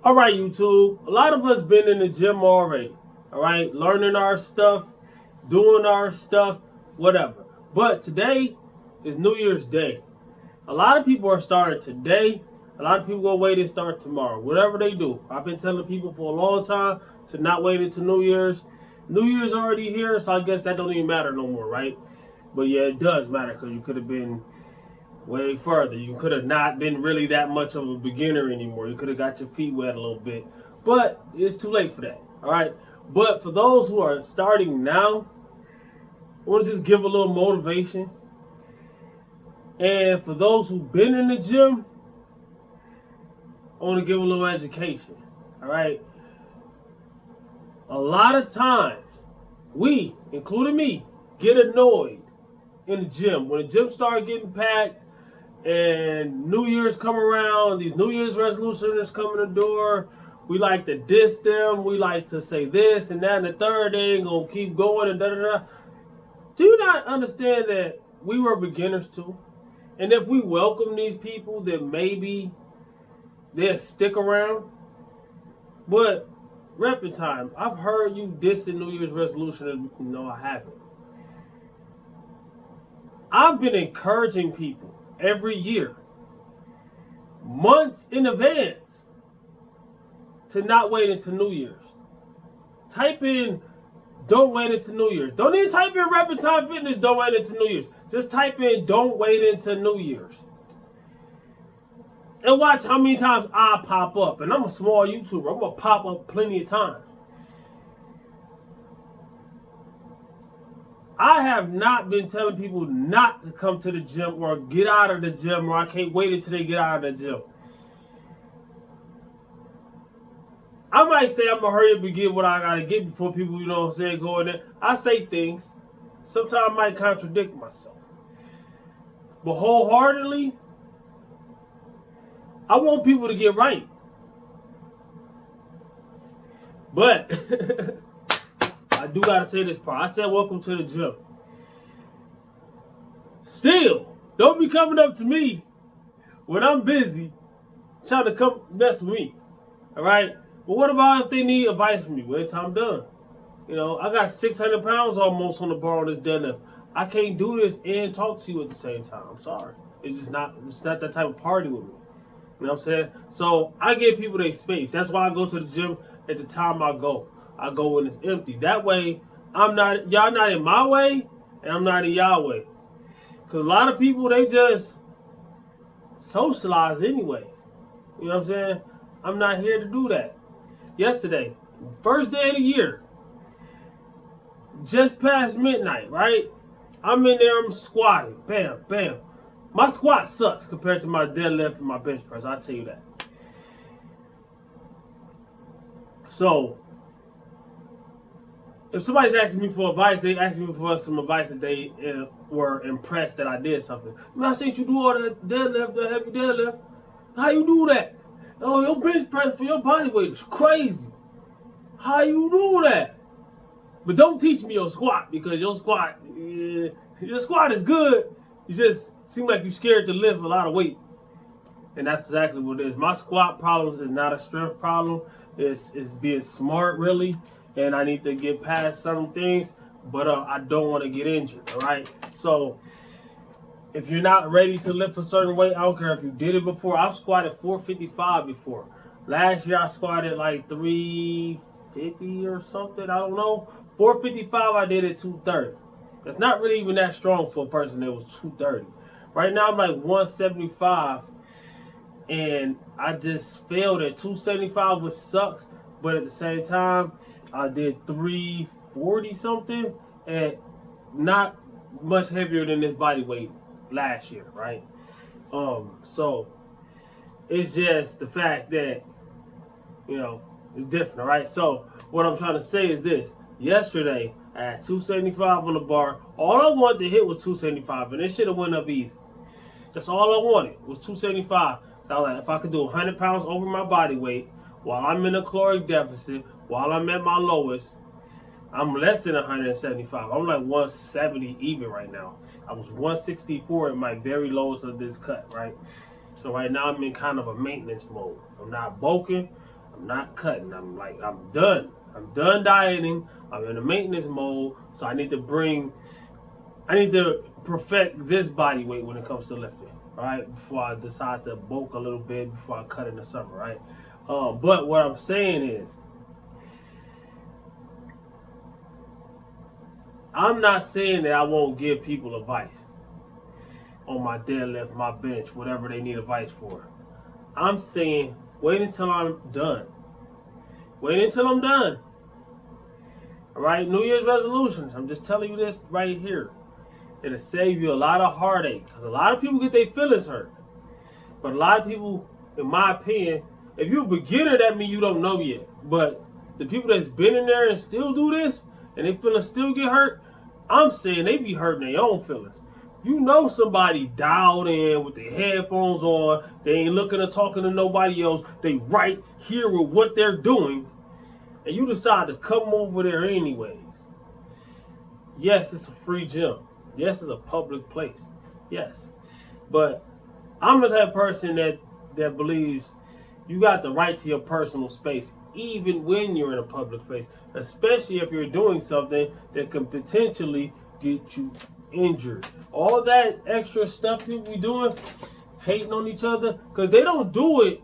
All right, YouTube. A lot of us been in the gym already. All right, learning our stuff, doing our stuff, whatever. But today is New Year's Day. A lot of people are starting today. A lot of people gonna wait and start tomorrow. Whatever they do. I've been telling people for a long time to not wait until New Year's. New Year's already here, so I guess that don't even matter no more, right? But yeah, it does matter because you could have been way further. You could have not been really that much of a beginner anymore. You could have got your feet wet a little bit. But it's too late for that. All right. But for those who are starting now, I want to just give a little motivation. And for those who've been in the gym, I want to give a little education. All right. A lot of times, we, including me, get annoyed in the gym. When the gym starts getting packed, and New Year's come around, these New Year's resolutions come in the door. We like to diss them. We like to say this and that and the third. They ain't gonna keep going and da da da. Do you not understand that we were beginners too? And if we welcome these people, then maybe they'll stick around. But repping time, I've heard you dissing New Year's resolution. No, I haven't. I've been encouraging people every year, months in advance, to not wait until New Year's. Type in, don't wait until New Year's. Don't even type in Rapid Time Fitness, don't wait until New Year's. Just type in, don't wait until New Year's. And watch how many times I pop up. And I'm a small YouTuber. I'm going to pop up plenty of times. I have not been telling people not to come to the gym or get out of the gym, or I can't wait until they get out of the gym. I might say I'm going to hurry up and get what I got to get before people, you know what I'm saying, go in there. I say things. Sometimes I might contradict myself. But wholeheartedly, I want people to get right. But I do gotta say this part. I said welcome to the gym. Still, don't be coming up to me when I'm busy trying to come mess with me. Alright? But what about if they need advice from me? Wait till I'm done. You know, I got 600 pounds almost on the bar on this deadlift. I can't do this and talk to you at the same time. I'm sorry. It's not that type of party with me. You know what I'm saying? So I give people their space. That's why I go to the gym at the time I go. I go when it's empty. That way, y'all not in my way, and I'm not in y'all way. Because a lot of people, they just socialize anyway. You know what I'm saying? I'm not here to do that. Yesterday, first day of the year, just past midnight, right? I'm in there, I'm squatting. Bam, bam. My squat sucks compared to my deadlift and my bench press. I'll tell you that. So, if somebody's asking me for advice, they ask me for some advice that they were impressed that I did something. Man, I seen you do all that deadlift, that heavy deadlift. How you do that? Oh, your bench press for your body weight is crazy. How you do that? But don't teach me your squat, because your squat is good. You just seem like you're scared to lift a lot of weight. And that's exactly what it is. My squat problem is not a strength problem. It's being smart, really. And I need to get past some things, but I don't want to get injured, all right? So if you're not ready to lift a certain weight, I don't care if you did it before. I've squatted 455 before. Last year I squatted like 350 or something, I don't know. 455 I did at 230. That's not really even that strong for a person that was 230. Right now I'm like 175, and I just failed at 275, which sucks. But at the same time, I did 340 something, and not much heavier than this body weight last year, right? So it's just the fact that, you know, it's different, right? So what I'm trying to say is this. Yesterday, I had 275 on the bar. All I wanted to hit was 275, and it should have went up easy. That's all I wanted, was 275. I was like, if I could do 100 pounds over my body weight while I'm in a caloric deficit, while I'm at my lowest, I'm less than 175. I'm like 170 even right now. I was 164 at my very lowest of this cut, right? So right now I'm in kind of a maintenance mode. I'm not bulking. I'm I'm not cutting. I'm done. I'm done dieting. I'm in a maintenance mode. So I need to perfect this body weight when it comes to lifting. All right, before I decide to bulk a little bit before I cut in the summer, right? But what I'm saying is, I'm not saying that I won't give people advice on my deadlift, my bench, whatever they need advice for. I'm saying wait until I'm done. Wait until I'm done. All right, New Year's resolutions. I'm just telling you this right here. It'll save you a lot of heartache because a lot of people get their feelings hurt. But a lot of people, in my opinion, if you're a beginner, that means you don't know yet. But the people that's been in there and still do this, and they feelings still get hurt, I'm saying they be hurting their own feelings. You know somebody dialed in with their headphones on, they ain't looking or talking to nobody else, they right here with what they're doing, and you decide to come over there anyways. Yes, it's a free gym. Yes, it's a public place. Yes. But I'm the type of person that believes you got the right to your personal space, even when you're in a public space, especially if you're doing something that can potentially get you injured. All that extra stuff people be doing, hating on each other, because they don't do it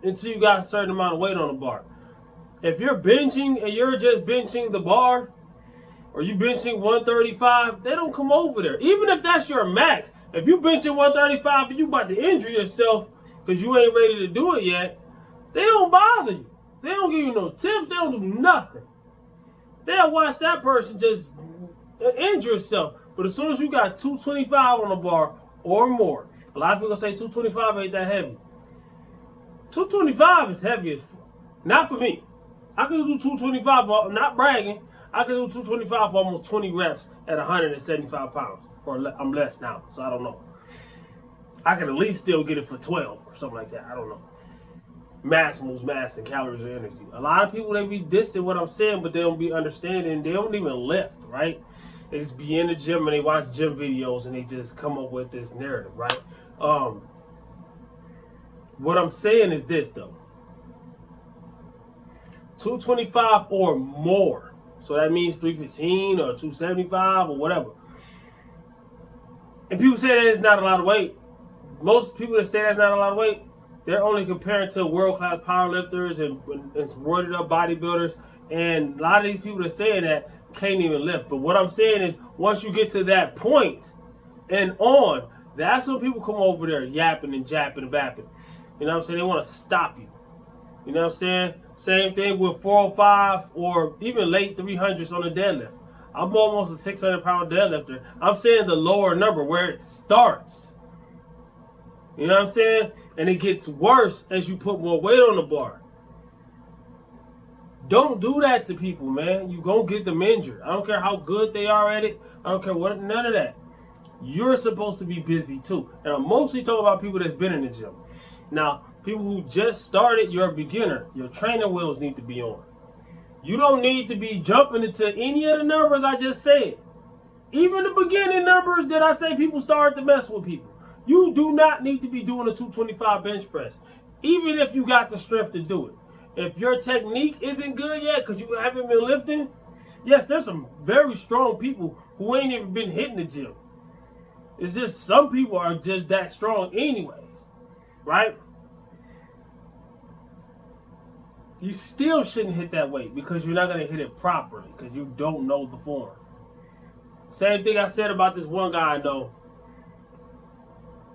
until you got a certain amount of weight on the bar. If you're benching and you're just benching the bar, or you benching 135, they don't come over there. Even if that's your max. If you benching 135 and you about to injure yourself because you ain't ready to do it yet, they don't bother you. They don't give you no tips. They don't do nothing. They'll watch that person just injure yourself. But as soon as you got 225 on the bar or more, a lot of people say 225 ain't that heavy. 225 is heavy as fuck. Not for me. I can do 225, I'm not bragging. I can do 225 for almost 20 reps at 175 pounds. Or I'm less now, so I don't know. I can at least still get it for 12 or something like that. I don't know. Mass moves mass and calories are energy. A lot of people, they be dissing what I'm saying, but they don't be understanding. They don't even lift, right? They just be in the gym and they watch gym videos and they just come up with this narrative, right? What I'm saying is this, though. 225 or more. So that means 315 or 275 or whatever. And people say that it's not a lot of weight. Most people that say that's not a lot of weight, they're only comparing to world-class powerlifters and roided up bodybuilders. And a lot of these people that say that can't even lift. But what I'm saying is, once you get to that point and on, that's when people come over there yapping and japping and bapping. You know what I'm saying? They want to stop you. You know what I'm saying? Same thing with 405 or even late 300s on the deadlift. I'm almost a 600-pound deadlifter. I'm saying the lower number where it starts. You know what I'm saying? And it gets worse as you put more weight on the bar. Don't do that to people, man. You're going to get them injured. I don't care how good they are at it. I don't care what, none of that. You're supposed to be busy too. And I'm mostly talking about people that's been in the gym. Now, people who just started, you're a beginner. Your training wheels need to be on. You don't need to be jumping into any of the numbers I just said. Even the beginning numbers that I say people start to mess with people. You do not need to be doing a 225 bench press. Even if you got the strength to do it. If your technique isn't good yet because you haven't been lifting, yes, there's some very strong people who ain't even been hitting the gym. It's just some people are just that strong anyways, right? You still shouldn't hit that weight because you're not going to hit it properly because you don't know the form. Same thing I said about this one guy I know.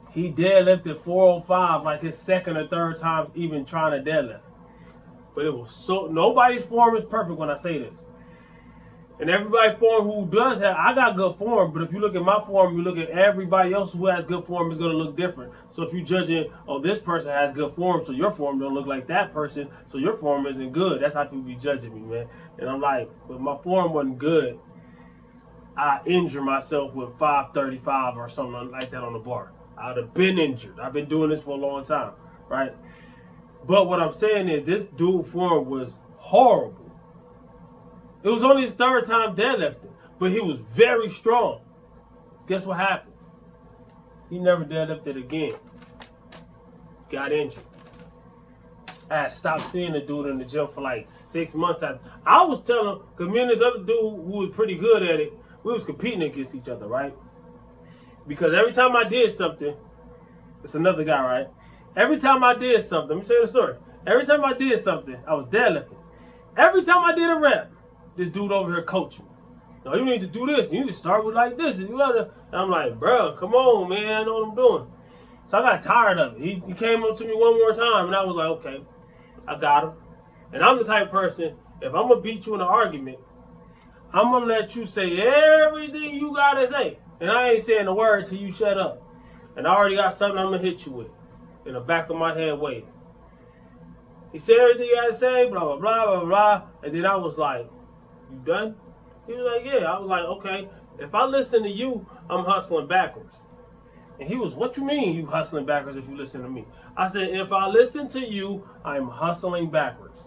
He deadlifted 405 like his second or third time even trying to deadlift. But it was so, nobody's form is perfect when I say this. And everybody's form who does have, I got good form, but if you look at my form, you look at everybody else who has good form, is going to look different. So if you're judging, oh, this person has good form, so your form don't look like that person, so your form isn't good. That's how people be judging me, man. And I'm like, but my form wasn't good. I injure myself with 535 or something like that on the bar. I'd have been injured. I've been doing this for a long time, right? But what I'm saying is this dude form was horrible. It was only his third time deadlifting, but he was very strong. Guess what happened? He never deadlifted again. Got injured. I had stopped seeing the dude in the gym for like 6 months. I was telling him, because me and this other dude who was pretty good at it, we was competing against each other, right? Because every time I did something, it's another guy, right? Every time I did something, let me tell you the story. Every time I did something, I was deadlifting. Every time I did a rep, this dude over here coaching me. No, you need to do this. You need to start with like this. And I'm like, bro, come on, man. I know what I'm doing. So I got tired of it. He came up to me one more time, and I was like, okay, I got him. And I'm the type of person, if I'm going to beat you in an argument, I'm going to let you say everything you got to say. And I ain't saying a word till you shut up. And I already got something I'm going to hit you with in the back of my head waiting. He said everything he had to say, blah, blah, blah, blah, blah. And then I was like, you done? He was like, yeah. I was like, okay. If I listen to you, I'm hustling backwards. And he was, what you mean you hustling backwards if you listen to me? I said, if I listen to you, I'm hustling backwards.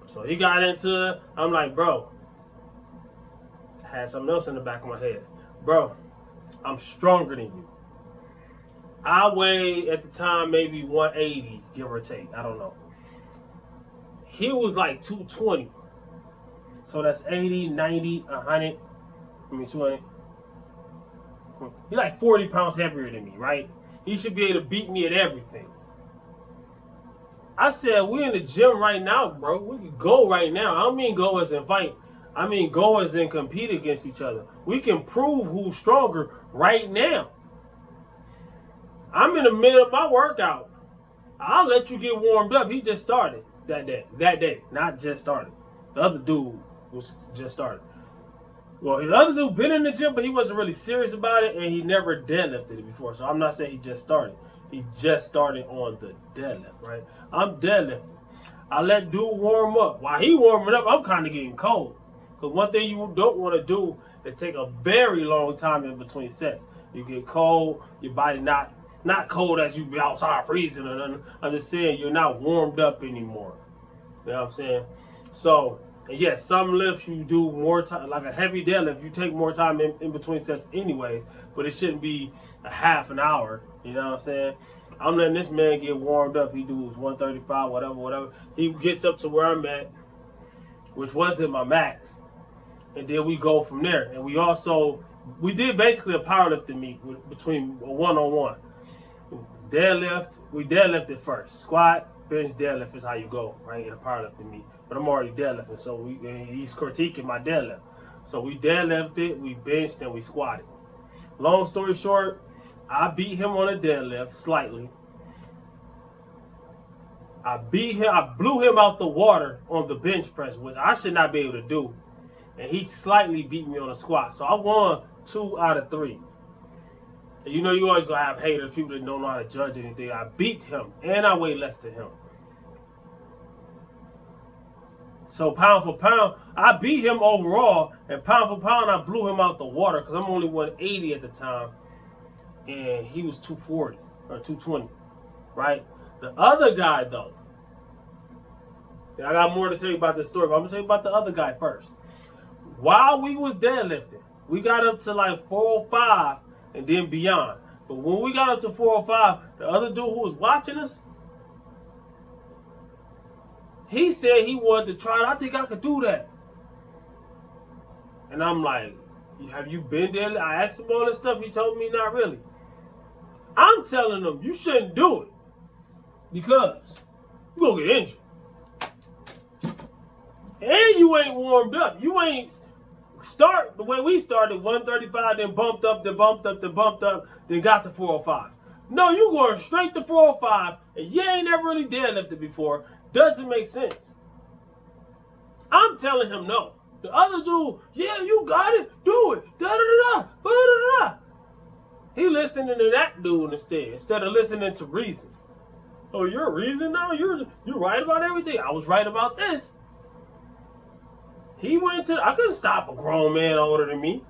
So he got into it. I'm like, bro, I had something else in the back of my head. Bro, I'm stronger than you. I weighed at the time maybe 180, give or take. I don't know. He was like 220. So that's 80, 90, 100. 200. He's like 40 pounds heavier than me, right? He should be able to beat me at everything. I said, we're in the gym right now, bro. We can go right now. I don't mean go as in fight. I mean go as in compete against each other. We can prove who's stronger right now. I'm in the middle of my workout. I'll let you get warmed up. He just started that day. Not just started. The other dude was just started. Well, the other dude been in the gym, but he wasn't really serious about it, and he never deadlifted it before. So I'm not saying he just started. He just started on the deadlift, right? I'm deadlifting. I let dude warm up. While he warming up, I'm kind of getting cold. Because one thing you don't want to do is take a very long time in between sets. You get cold, your body not cold as you be outside freezing or nothing. I'm just saying you're not warmed up anymore. You know what I'm saying? So, and yes, some lifts you do more time, like a heavy deadlift, you take more time in between sets anyways, but it shouldn't be a half an hour. You know what I'm saying? I'm letting this man get warmed up. He does 135, whatever. He gets up to where I'm at, which wasn't my max. And then we go from there. And we did basically a powerlifting meet between a one-on-one. Deadlift, we deadlifted first. Squat, bench, deadlift is how you go, right, in a powerlifting meet. But I'm already deadlifting, so he's critiquing my deadlift. So we deadlifted, we benched, and we squatted. Long story short, I beat him on a deadlift slightly. I blew him out the water on the bench press, which I should not be able to do. And he slightly beat me on a squat. So I won 2 out of 3. And you know you always gonna have haters, people that don't know how to judge anything. I beat him, and I weigh less than him. So pound for pound, I beat him overall, and pound for pound, I blew him out the water because I'm only 180 at the time, and he was 240 or 220, right? The other guy, though, I got more to tell you about this story, but I'm gonna tell you about the other guy first. While we was deadlifting, we got up to like 405 and then beyond. But when we got up to 405, the other dude who was watching us, he said he wanted to try it. I think I could do that. And I'm like, have you been there? I asked him all this stuff. He told me not really. I'm telling him you shouldn't do it because you're going to get injured. And you ain't warmed up. You ain't start the way we started, 135, then bumped up, then got to 405. No, you going straight to 405, and you ain't never really deadlifted before. Doesn't make sense. I'm telling him no. The other dude, yeah, you got it, do it, da-da-da-da. He listening to that dude instead of listening to reason. Oh, you're reason now? You're right about everything. I was right about this. He went to, I couldn't stop a grown man older than me.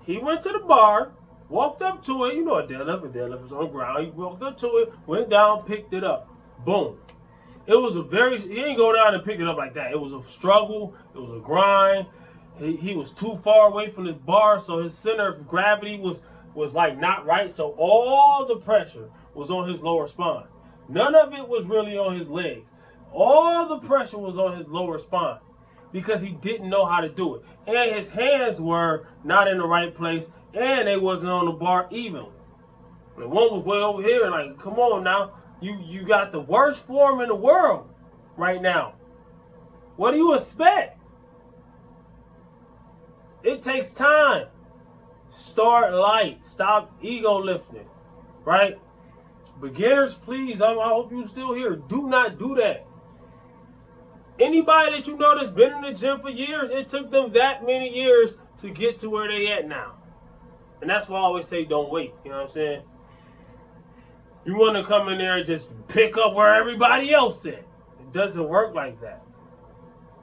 He went to the bar, walked up to it. You know a deadlift was on the ground. He walked up to it, went down, picked it up. Boom. It was he didn't go down and pick it up like that. It was a struggle. It was a grind. He was too far away from his bar, so his center of gravity was like not right. So all the pressure was on his lower spine. None of it was really on his legs. All the pressure was on his lower spine because he didn't know how to do it. And his hands were not in the right place, and they wasn't on the bar evenly. The one was way over here, like, come on now. You got the worst form in the world right now. What do you expect? It takes time. Start light. Stop ego lifting, right? Beginners, please, I hope you're still here. Do not do that. Anybody that you know that's been in the gym for years, it took them that many years to get to where they at now. And that's why I always say don't wait. You know what I'm saying? You want to come in there and just pick up where everybody else at. It doesn't work like that.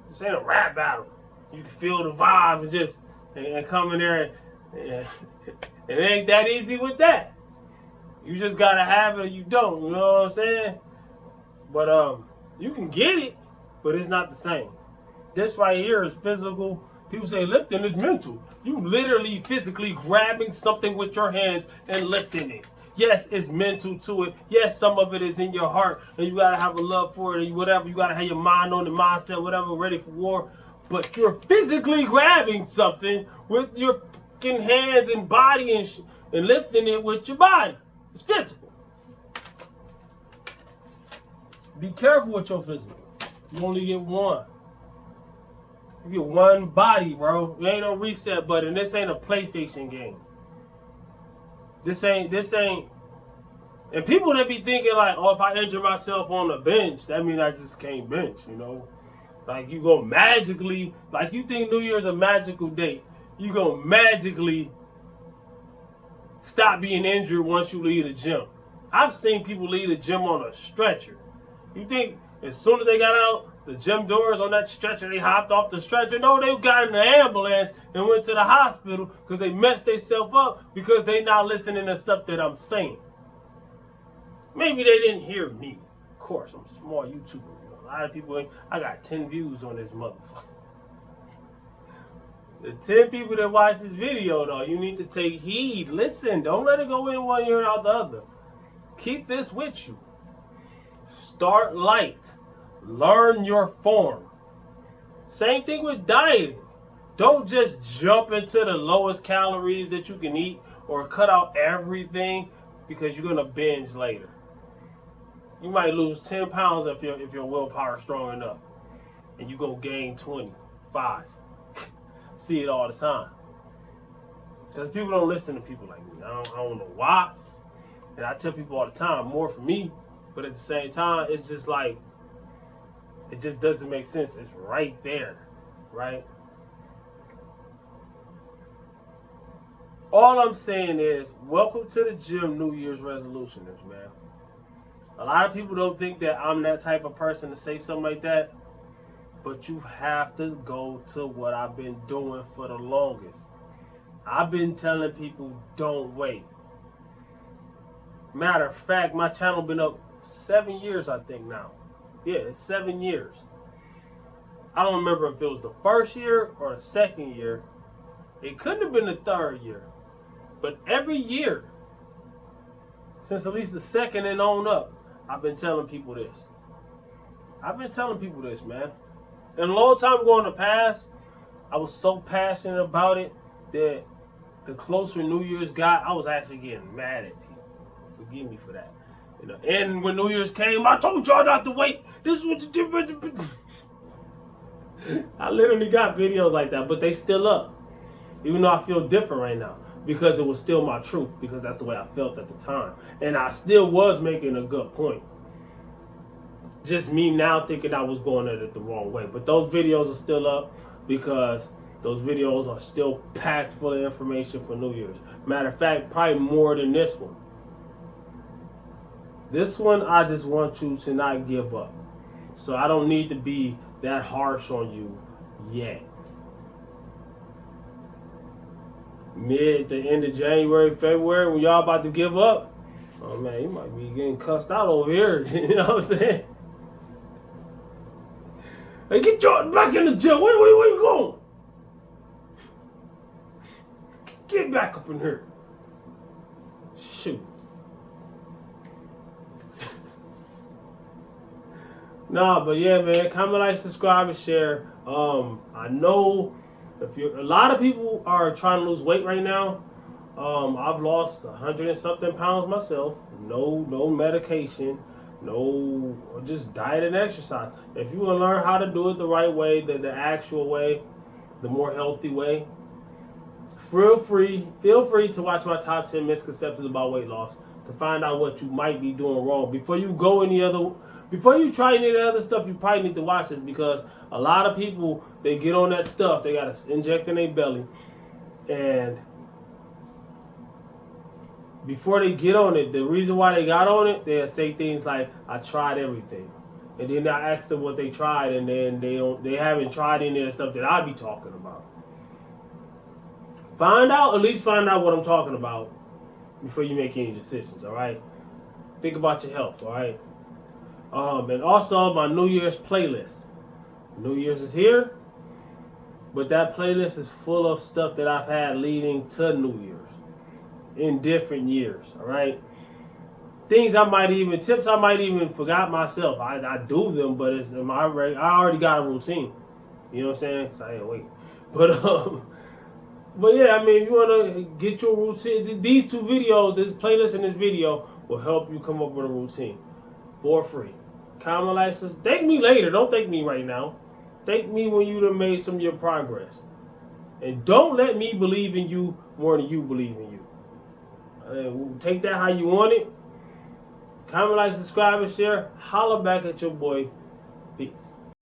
This ain't a rap battle. You can feel the vibe and come in there and it ain't that easy with that. You just gotta have it or you don't, you know what I'm saying? But you can get it, but it's not the same. This right here is physical. People say lifting is mental. You literally physically grabbing something with your hands and lifting it. Yes, it's mental to it. Yes, some of it is in your heart, and you gotta have a love for it, and whatever. You gotta have your mind on the mindset, whatever, ready for war. But you're physically grabbing something with your fucking hands and body and lifting it with your body. It's physical. Be careful with your physical. You only get one. You get one body, bro. There ain't no reset button. This ain't a PlayStation game. This ain't, and people that be thinking like, oh, if I injure myself on the bench, that means I just can't bench, you know? Like you go magically, like you think New Year's a magical date. You go magically stop being injured once you leave the gym. I've seen people leave the gym on a stretcher. You think as soon as they got out the gym doors on that stretcher, they hopped off the stretcher? No, they got in the ambulance and went to the hospital because they messed themselves up because they not listening to stuff that I'm saying. Maybe they didn't hear me. Of course, I'm a small YouTuber. You know, a lot of people, I got 10 views on this motherfucker. The 10 people that watch this video, though, you need to take heed. Listen, don't let it go in one ear and out the other. Keep this with you. Start light. Learn your form. Same thing with dieting. Don't just jump into the lowest calories that you can eat or cut out everything because you're gonna binge later. You might lose 10 pounds if your willpower is strong enough, and you go gain 25. See it all the time. Because people don't listen to people like me. I don't know why. And I tell people all the time, more for me. But at the same time, it's just like, it just doesn't make sense. It's right there, right? All I'm saying is, welcome to the gym New Year's resolutioners, man. A lot of people don't think that I'm that type of person to say something like that. But you have to go to what I've been doing for the longest. I've been telling people, don't wait. Matter of fact, my channel been up 7 years, I think now. Yeah, it's 7 years. I don't remember if it was the first year or the second year. It couldn't have been the third year. But every year, since at least the second and on up, I've been telling people this. I've been telling people this, man. And a long time ago in the past, I was so passionate about it that the closer New Year's got, I was actually getting mad at people. Forgive me for that. You know, and when New Year's came, I told y'all not to wait. This is what you do. I literally got videos like that, but they still up. Even though I feel different right now. Because it was still my truth. Because that's the way I felt at the time. And I still was making a good point. Just me now thinking I was going at it the wrong way. But those videos are still up because those videos are still packed full of information for New Year's. Matter of fact, probably more than this one. This one, I just want you to not give up. So I don't need to be that harsh on you yet. The end of January, February, when y'all about to give up, oh man, you might be getting cussed out over here. You know what I'm saying? Hey, get your back in the gym. Where you going? Get back up in here. Shoot. Nah, but yeah, man, comment, like, subscribe, and share. I know if you a lot of people are trying to lose weight right now. I've lost 100 and something pounds myself. No medication, no, just diet and exercise. If you want to learn how to do it the right way, the actual way, the more healthy way, feel free to watch my top 10 misconceptions about weight loss to find out what you might be doing wrong before you go before you try any of the other stuff. You probably need to watch it, because a lot of people, they get on that stuff, they got to inject in their belly, and before they get on it, the reason why they got on it, they'll say things like, I tried everything. And then I ask them what they tried, and then they haven't tried any of the stuff that I be talking about. At least find out what I'm talking about before you make any decisions, all right? Think about your health, all right? And also my New Year's playlist. New Year's is here, but that playlist is full of stuff that I've had leading to New Year's in different years, all right? Tips I might even forgot myself. I do them, but I already got a routine. You know what I'm saying? Cause I ain't wait. But yeah, I mean, if you want to get your routine, these two videos, this playlist and this video will help you come up with a routine for free. Comment, like, thank me later. Don't thank me right now. Thank me when you done made some of your progress. And don't let me believe in you more than you believe in you. Take that how you want it. Comment, like, subscribe, and share. Holla back at your boy. Peace.